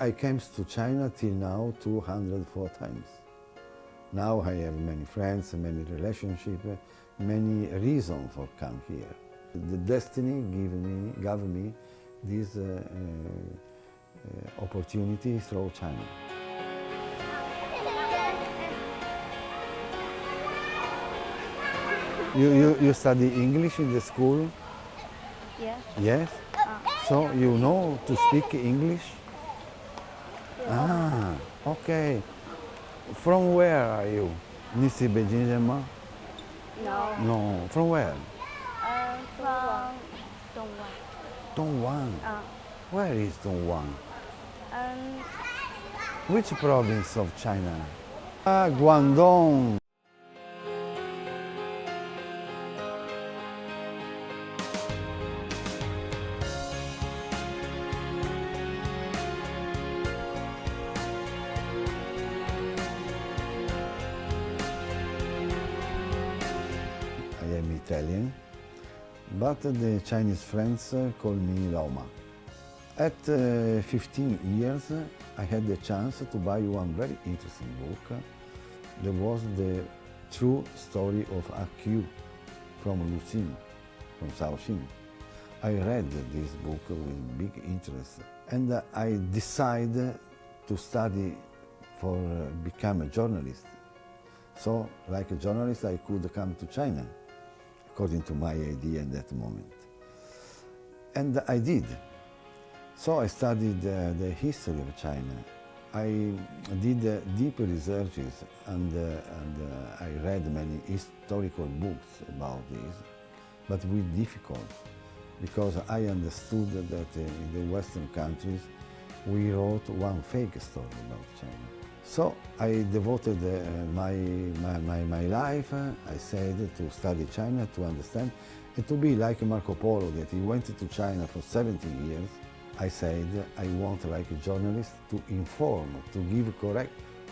I came to China till now 204 times. Now I have many friends, many relationships, many reasons for come here. The destiny gave me this opportunity through China. You study English in the school? Yes. Yes? So you know to speak English? Ah, okay. From where are you? Nisi Beijing? No. No. From where? From Dongguan. Dongguan. Where is Dongguan? Um, Which province of China? Guangdong. I am Italian, but the Chinese friends call me Laoma. At 15 years, I had the chance to buy one very interesting book. That was the true story of AQ from Lucin, from Shaoxing. I read this book with big interest, and I decided to study for become a journalist. So, like a journalist, I could come to China, according to my idea at that moment. And I did. So I studied the history of China. I did deep researches and I read many historical books about this, but with difficult, because I understood that in the Western countries we wrote one fake story about China. So I devoted my life, I said, to study China, to understand, and to be like Marco Polo, that he went to China for 17 years. I said, I want, like a journalist, to inform, to give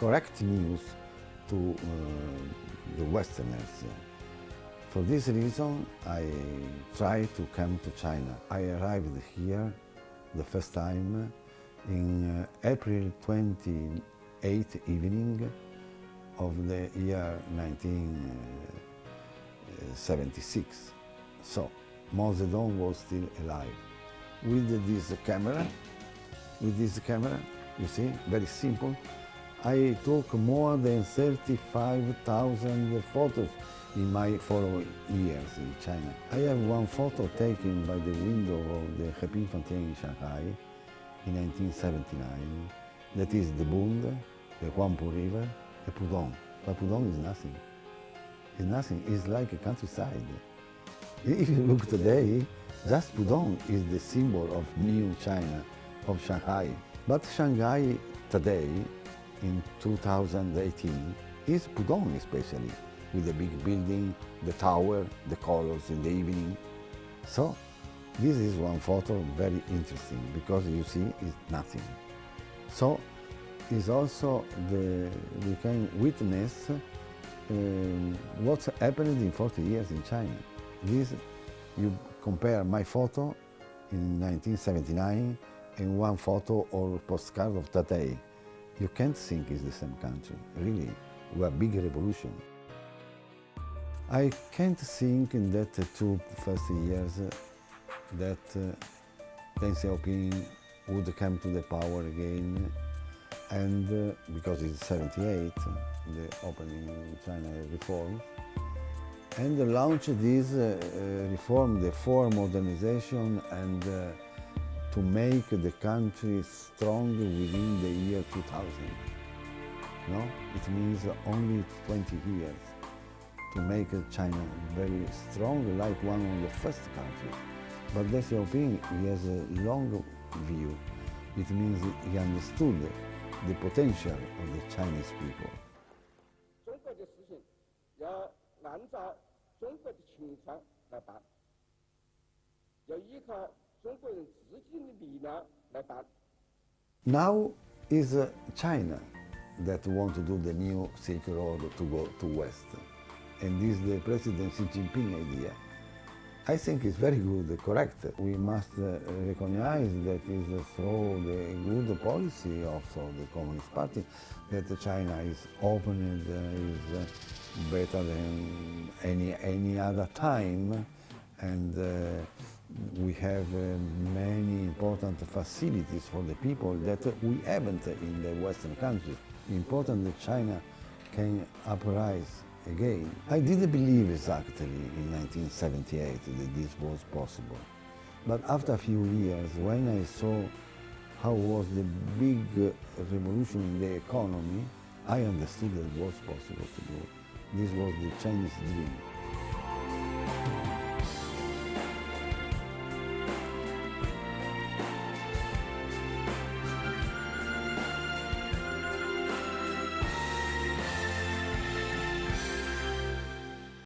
correct news to the Westerners. For this reason, I tried to come to China. I arrived here the first time in April 28th evening of the year 1976. So Mao Zedong was still alive. With this camera, you see, very simple, I took more than 35,000 photos in my following years in China. I have one photo taken by the window of the heping fandian in Shanghai in 1979. That is the Bund, the Huangpu River, the Pudong. But Pudong is nothing. It's nothing. It's like a countryside. If you look today, just Pudong is the symbol of new China, of Shanghai. But Shanghai today, in 2018, is Pudong especially, with the big building, the tower, the colors in the evening. So this is one photo very interesting, because you see it's nothing. So it's also we can witness what's happened in 40 years in China. This, you compare my photo in 1979 and one photo or postcard of today. You can't think it's the same country. Really, we are big revolution. I can't think in that 2 first years that Deng Xiaoping would come to the power again, and because it's 78, the opening China reform, and launch this reform, the four modernization, and to make the country strong within the year 2000. No? It means only 20 years to make China very strong, like one of the first countries. But Deng Xiaoping, he has a long view. It means he understood the potential of the Chinese people. 中国的事情要按照中国的情况来办，要依靠中国人自己的力量来办。 Now is China that want to do the new Silk Road to go to West. And this is the President Xi Jinping idea. I think it's very good, correct. We must recognize that is through the good policy of the Communist Party that China is open and is better than any other time, and we have many important facilities for the people that we haven't in the Western countries. Important that China can uprise again. I didn't believe exactly in 1978 that this was possible. But after a few years, when I saw how was the big revolution in the economy, I understood that it was possible to do. This was the Chinese dream.